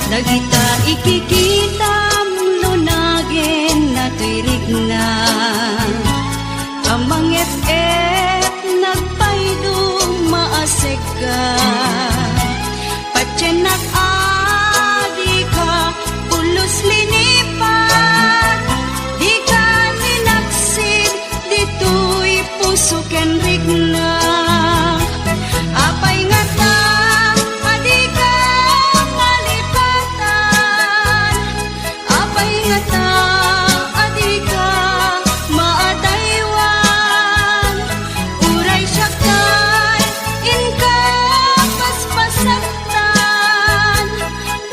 Dagita ikikita lunagin na tuirig na amang et nagpaydo maasek ka patsenak adi ka pulos linipan di ka ninaksid dito'y puso ken rigna apay nga ta adi ka malipatan apay nga ta adi ka maadaywan uray siya kay inka paspasaktan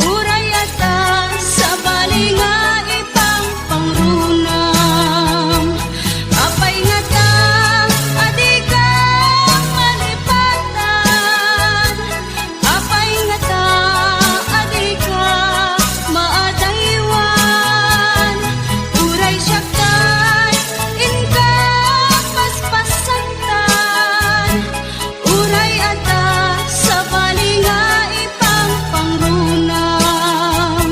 uray ata sa balinga ipang pangrunam apay nga ta adi ka malipatan apay nga ta adi ka maadaywan uray siya kay inka paspasaktan uray ata sa balinga ipang pangrunam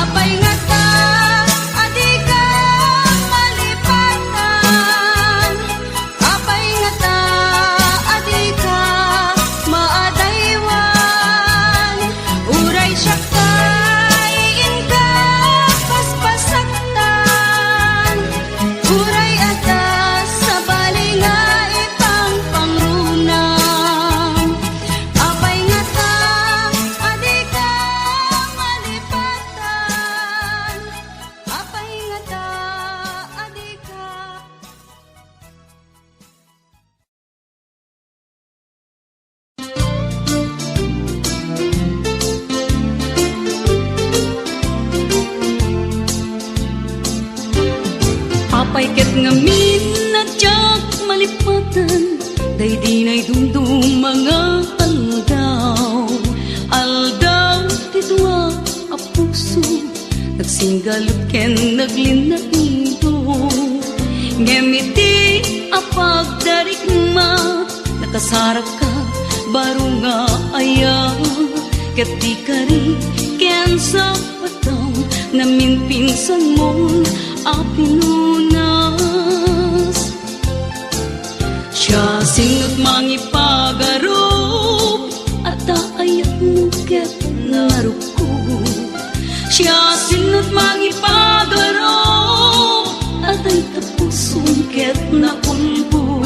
apay nga ta adi ka malipatan apay nga ta adi ka maadaywan uray siya kay inka paspasaktan uray ata sa balinga ipang pangrunam apay nga ta adi ka malipatan apay nga ta adi ka apay ket ngamin na tiyak malipatan day di na'y dumdum mga aldaw tidwa a puso nagsinggalot ken naglinaido ngemiti a pagdarigma nakasarak ka baro nga aya ket di ka rin ken sa pataw namin pinsan mo a pinunas siya singot mangipagarop at ayat mo ket naruko siya singot mangipagarop at ay tapusong ket naulbo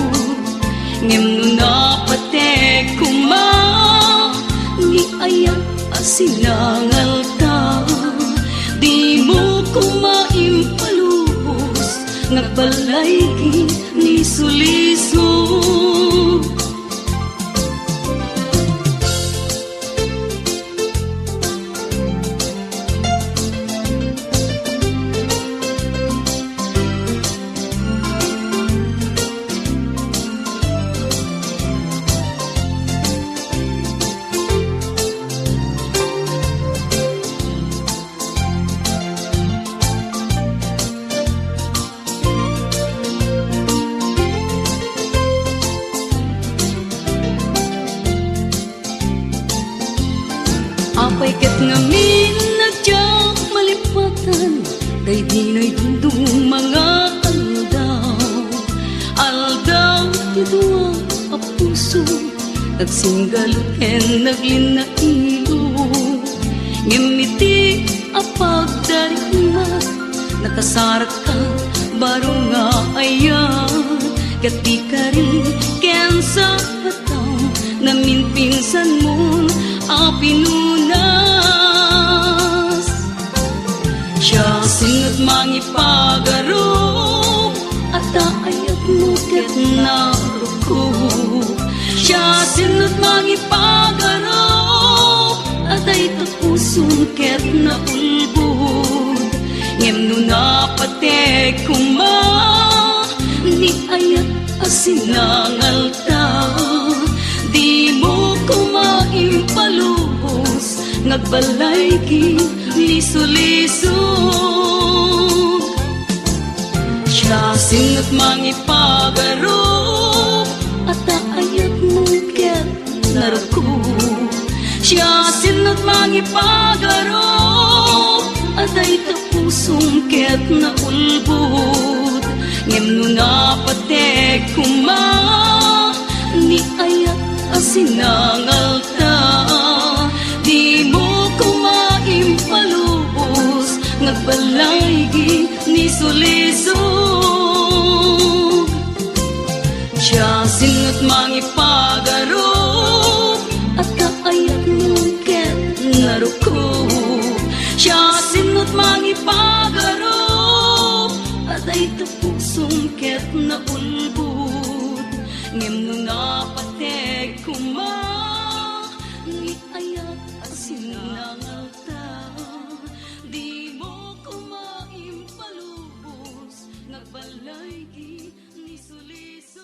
ngem no napatek kuma ni ayat asinangal ta di mo kumaimpalubos ngagbalay ni suliso apay ket ngamin nagtiyak malipatan day di na'y dumdum mga aldaw tidwa a puso nagsinggalot ken naglinaido ngemiti a pagdarigma nakasarak ka baro nga aya ket di ka rin ken sa pataw namin pinsan mo a pinunas siya singot mangipagarop at ayat mo ket naruko siya singot mangipagarop at ay tapusong ket naulbod ngem no napatek kuma ni ayat asinangal ta di mo kumaimpalubos ngagbalay liso-lisog siya singot mangipagarop at ayat mo ket naruko siya singot mangipagarop sungket na ulbud ngem no napatek kuma ni ayat asinangal ta di mo ko maimpalubos ngagbalaygi ni sulisog siya singot mangipagaro at kaayat nungket naruko siya singot mangipagaro at ay tapok sungket na ulbud ngem no napatek kuma ni ayat asinangal ta di mo ko maimpalubos ngagbalaygi ni suliso.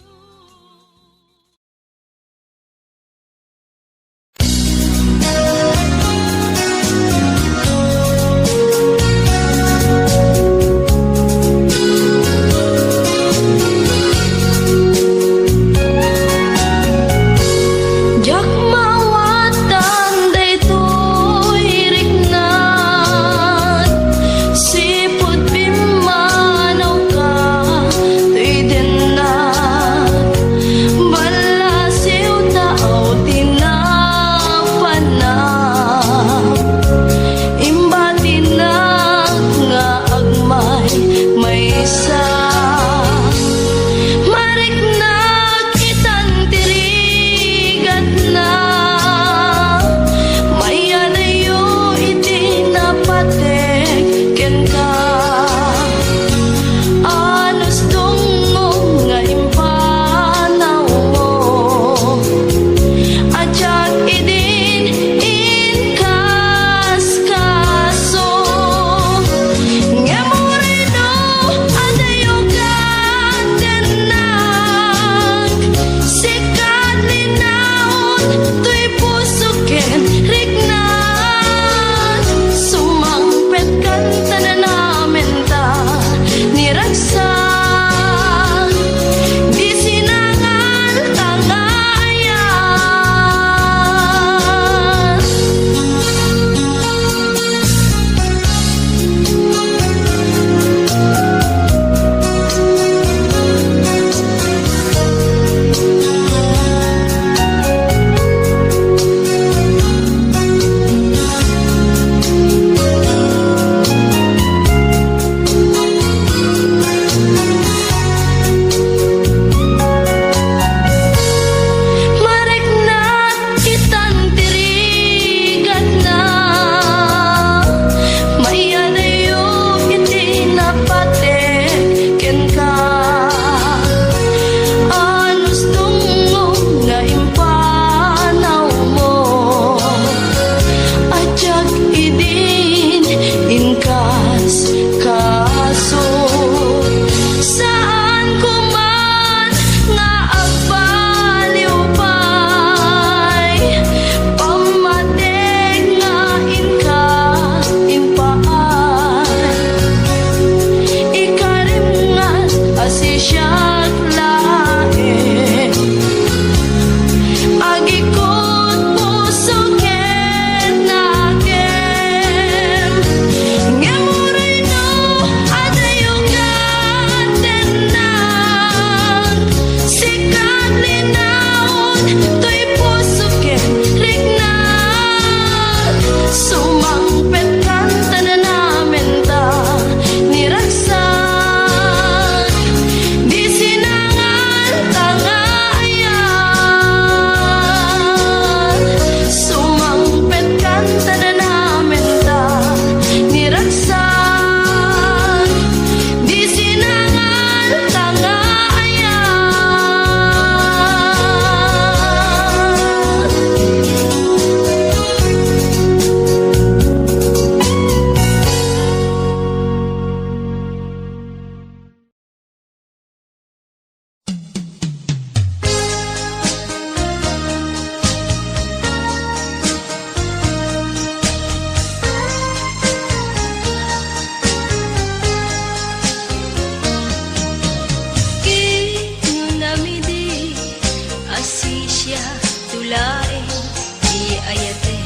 ayate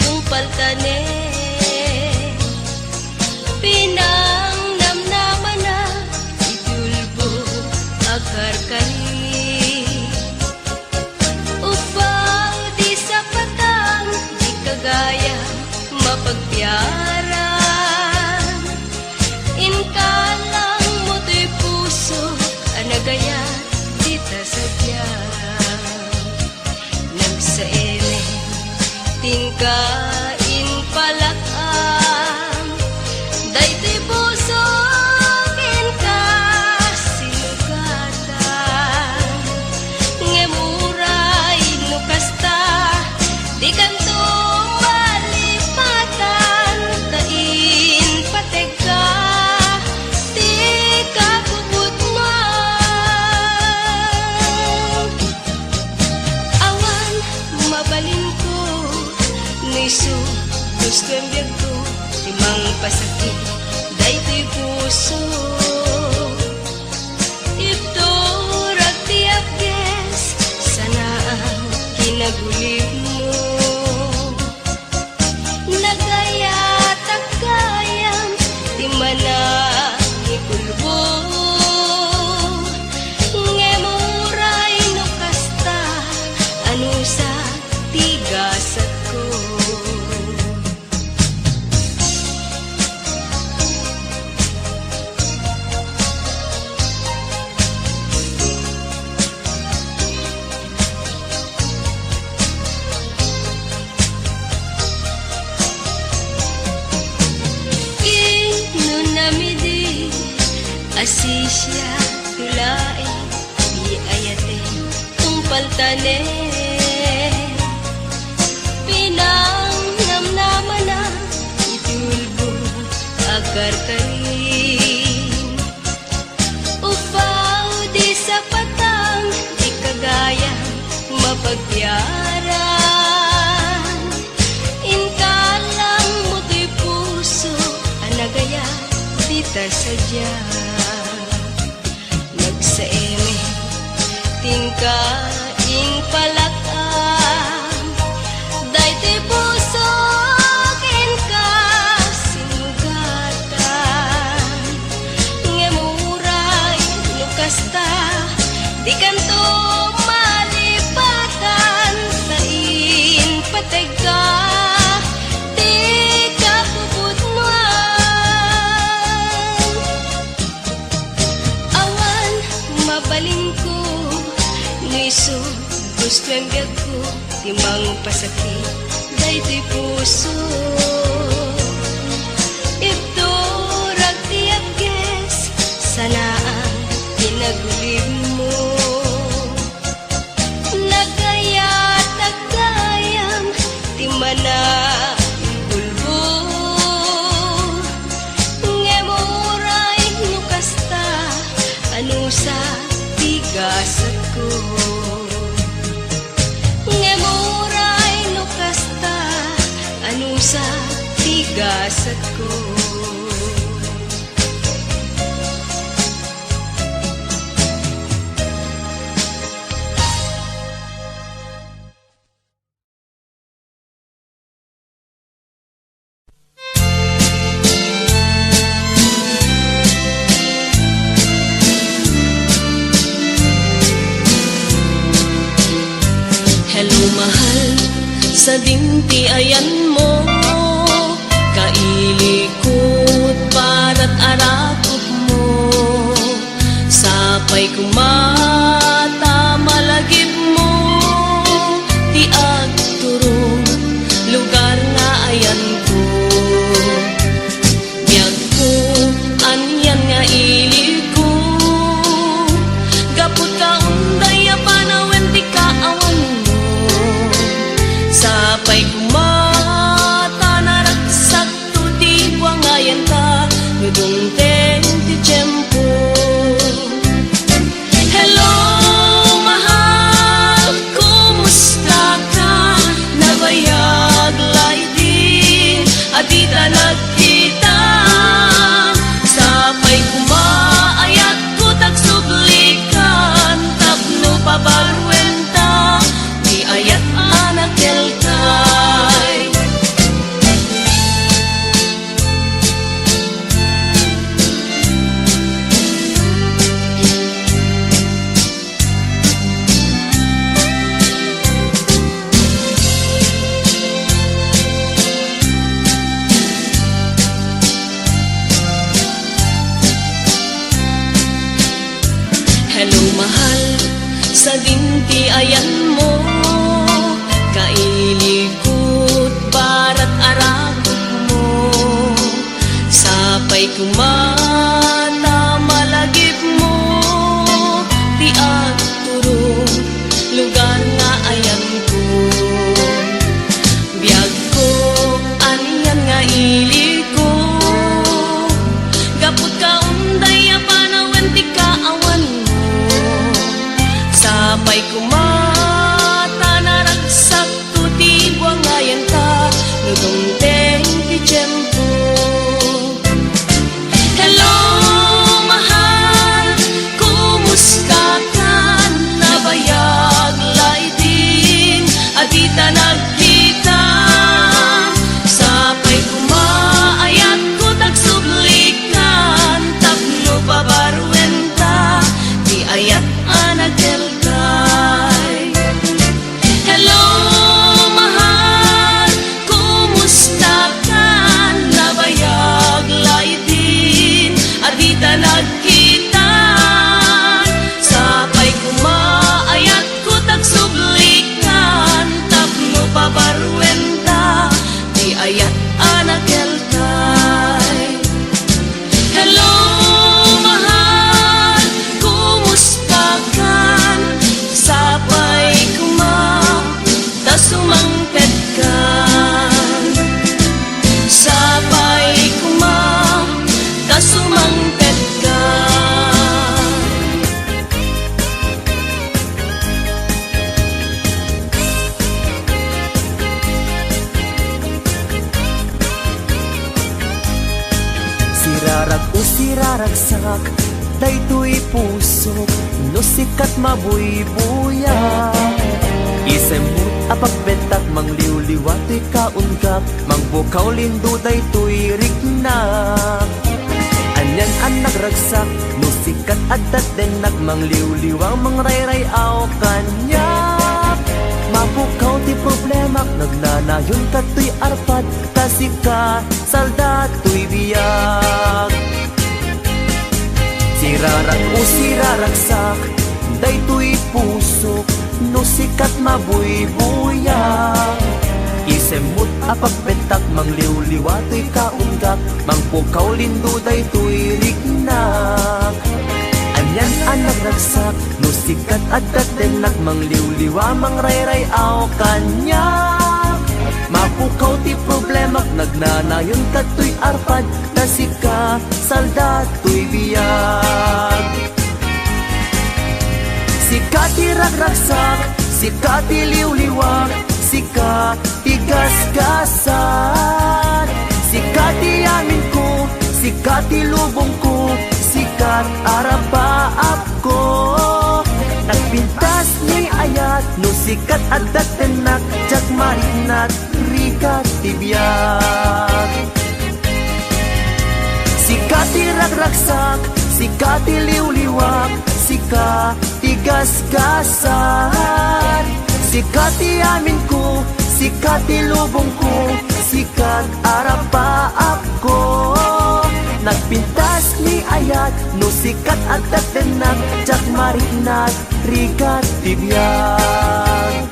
tumpal kane Pinas Tingkain palakam daytoy puso ken ka sinugatan ngemuray no kasta di kanto malipatan tain pateka di kakubut mo awan mabalin ko nisu gusto ang biyag ko timang pasakit daytoy puso ito ragtiap ges sana ang kinagulib mo nagayat kayam di mana ikulbo ngemuray no kasta ano sa tigasat ko inunamidi asisya tulay di ayate tumpal tane pinang namnaman na itulbo agar karin upaw di sa patang di kagaya mapagbiaran inkalang mo'y puso anagaya dita sadya nagsaeme tingkaing palakam daytoy puso ken ka sinugatan ngemuray no kasta di kanto malipatan tain patega di kakubut mo awan mabalin ko niso gusto ang biyag ko timang pasakit daytoy puso ito ragtiap ges sana ang pinagulib mo nagayat kayam timana pulbo ngemuray no kasta ano sa tigasat ko ngemuray no kasta ano sa tigasat ko Hello mahal, sa dinti ayan mo kailikot para't arakot mo sapay kumata malagip mo ti agturong lugar nga ayan ko biyag ko anyan nga iliko gapot ka unday panawen ti kaawan mo sapay kumata naraksak to di buangayan ka nudong ten ti tiyempo hello mahal kumusta ka nabayag laydin adita nagkita sapay kumaayat ko tagsublikan tapno pabalwenta di ayat anak kelkay hello mahal sa dinti ayan mo kailikot nakelkay. Hello, mahal, kumusta kan? Sapay kuma, ta sumangpet kan. Sapay kuma, ta sumangpet kan. Sirarag o siraragsak, daytoy puso, no sikat mabuybuya. Isemut apagbentak, mangliwliwatoy kaunggap, mangbukaw lindo daytoy rignak. Anyan ang nagragsak, no sikat adat denak, mangliwliwang mangrayrayaw kanyak. Mabukaw ti problemak, nagnanayon katoy arpad, tasika saldatoy biyag. Sirarag o siraragsak, daytoy puso, no sikat mabuybuyak. Isemut apagbentak, mangliwliwatoy kaunggak, mangpukaw lindo daytoy rignak. Anyan ang nagragsak, no sikat adat denak, mangliwliwa mangrayrayaw kanyak. Mapukaw ti problemak, nagnanayon katoy arpad, tasika saldatoy biyag. Sika ti ragragsak, sika ti liwliwak, sika ti gasgasan. Sika ti amin ko, sika ti lubong ko, sikat arapaap ko. Nagpintas ni ayat, no sikat adat tenak, jak marinat rikat tibiyag. Sikat ti ragragsak, sikat ti liwliwak, sika ti gasgasan. Sikat ti amin ko, sikat ti lubong ko, sikat arapaap ko. Nagpintas ni ayat, no sikat adat denak, jak marinat rikat tibiyag.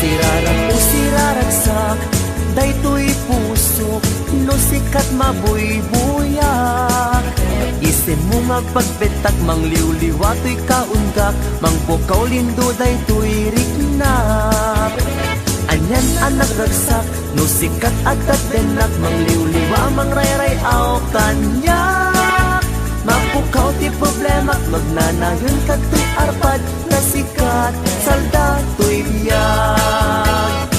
Sirarag o siraragsak, daytoy puso, no sikat mabuybuyak. Isin mo magpagbetak, mangliwliwatoy kaunggak, mangpukaw lindo daytoy rignak. Anyan ang nagragsak, no sikat adat denak, mangliwliwa mangrayrayaw kanyak. Mapukaw ti problemak, magnanayon katoy arpad, nasikat saldatoy biyag.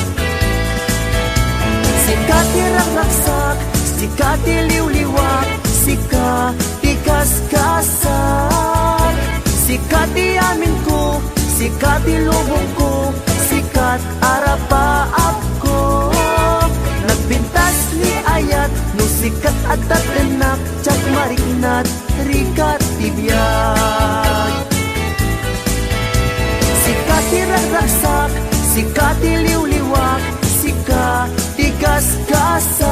Sikat ti ragragsak, sikat ti liwliwak, sika ti gasgasan. Sikat ti amin ko, sikat ti lubong ko, sikat arapaap ko. Nagpintas ni ayat, no sikat adat denak, jak marinat rikat tibiyag. Sikat ti ragragsak, sikat ti liwliwak, sika ti gasgasan.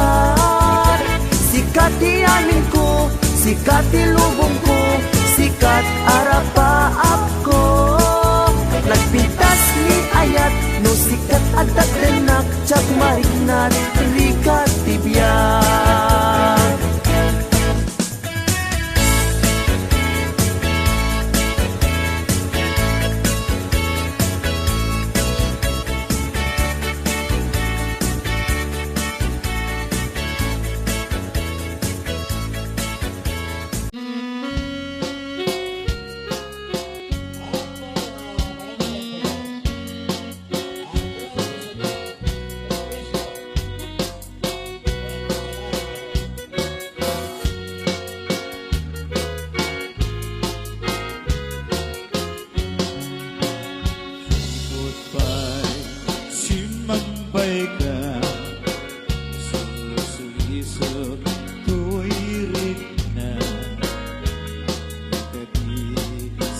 Sikat ti amin ko, sikat ti lubong ko, sikat arapaap ko. Nagpintas ni ayat, no sikat adat denak, jak marinat rikat tibiyag.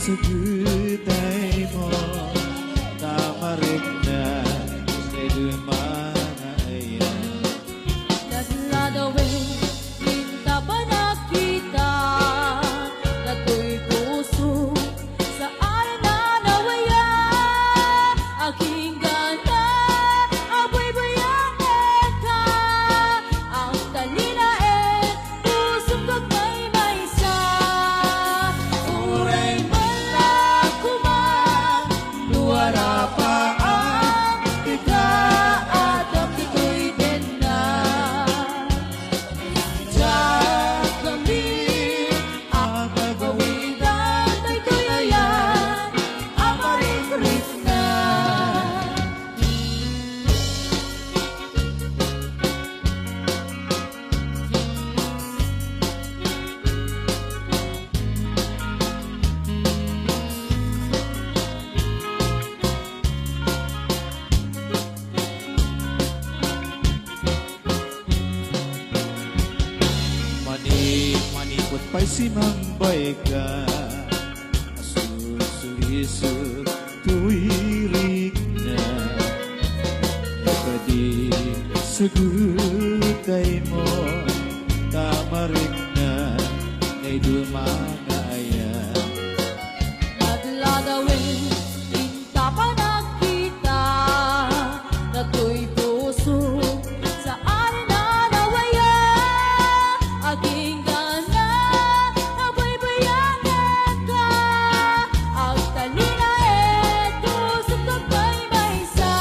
sa gutay mo tamarik na sa dumanayan. Nagladawin, kita pa nakita, nato'y puso sa arena nawaya. Aking ganda, ako'y buyangan ka. Ang talina pusong ko't may sa. Uray malakuman, luwara pa ang ika at ang ito'y din na. Diyak kami ang magawitan ay tulayan, ang marik-rik na. Manikot pa'y simambay ka, asusulisog tuwirik na. Nagkadig sa gutay mo tamarik na ay dumanayan. Nagladawin, kita pa nakita, nato'y puso sa arena nawaya. Aking ganda, ako'y buyangan ka. Ang talina tusok ko't may sa.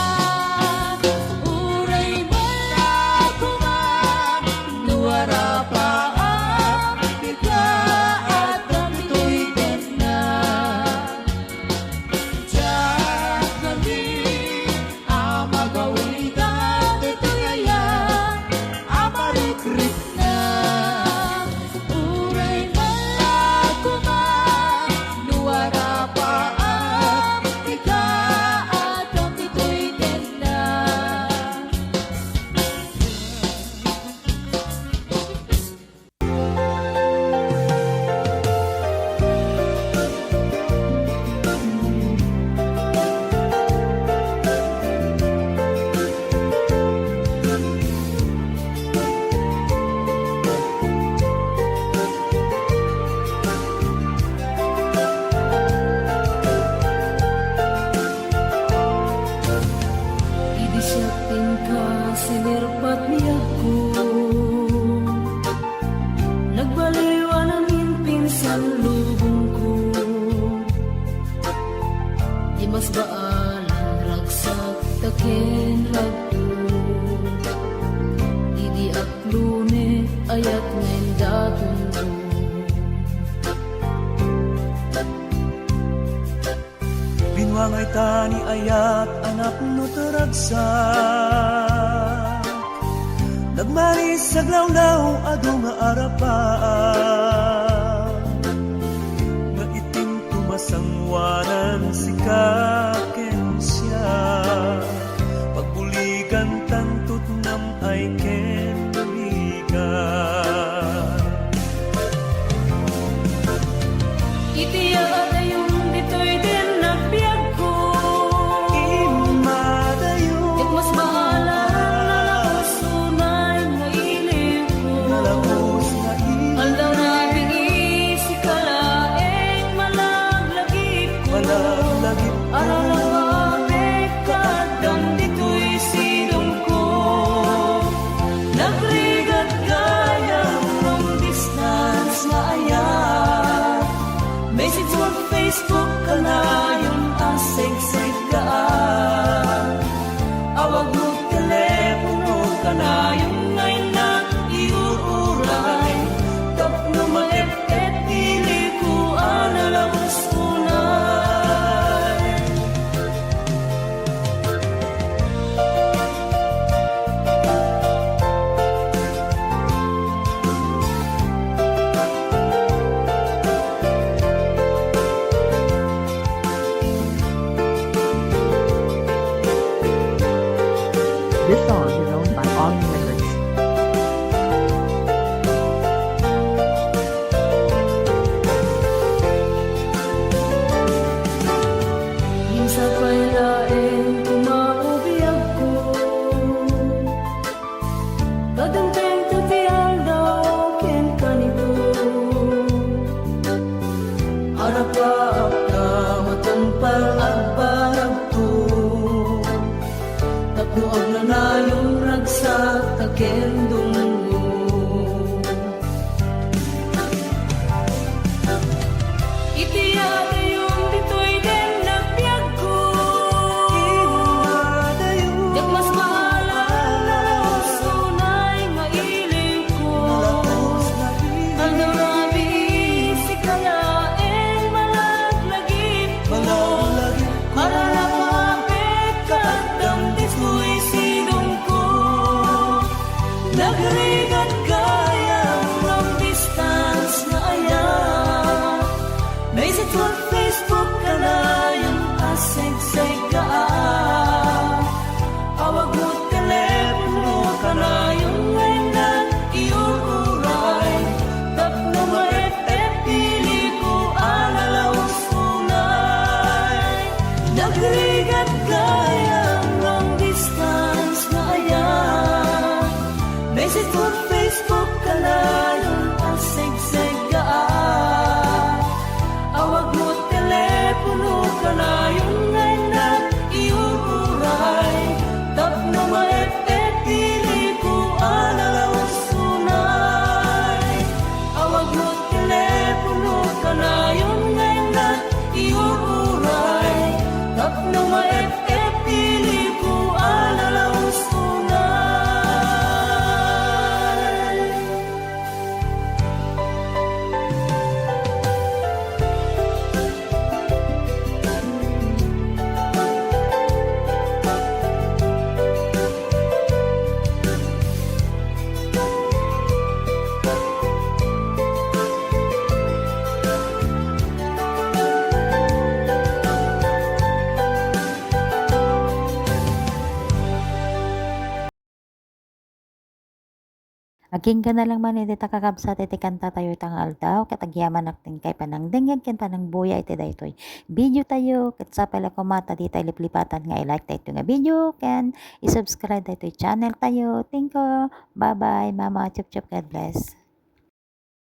Uray malakuman, luwara pa ang ika at ang ito'y din na. Diyak kami ang magawitan ay tulayan, ang marik-rik na. Uray malakuman, luwara pa ang ika at ang ito'y din na. Idisyakin ka, sinirpat niya ko. Nagbaliwan ang pinsan lubong ko. Di mas baalan, ragsak, takin, lagto. Didi at lune, ayat ngayon datong ko. Binwangay tani ayat anak no taragsak. Nagmaris sa glawlaw ado nga arapaan. Nga itim tumasangwanan si kaken siya. Pagbuligan tantut nam ay ken buligan. Itiya na yung dito'y din nagbiag ko. Imadayo Mas bahala na sunay nga ilim ko. nalabos na Aldaw na bingi si kalaeng malaglagip ko. imalaglagip ko. Arawawapit ka at dito'y silong ko. Nagrigat gayang long distance nga ayat. Message mo Facebook ka na yung asig-sig ka. Awag mo telepono ka na yung ngayon na iuuray. Tapno maep-et ili ko analabas unay. This song is owned by All Records. Facebook ka na yung asig-sig ka awag mo telepono ka na yung ngayon na iuuray tapno maep pili ko alalaos unay nagrigat kayang long distance na ayan message mo Facebook ka na yung asig-sig ka awag mo telepono ka na yung ngayon na iuuray tapno maep pili ko alalaos unay awag mo telepono ka na yung ngayon na iuuray tapno maep pili ko alalaos unay Aging ka na lang man iti takakabsat iti kanta tayo tangal daw katagyaman nakting kay panang dengeg ken panang buya iti daytoy video tayo ket sa pala kumata di tayo liplipatan nga i-like tayo nga video ken i-subscribe tayo channel tayo. Thank you. Bye bye mama, chup chup, God bless.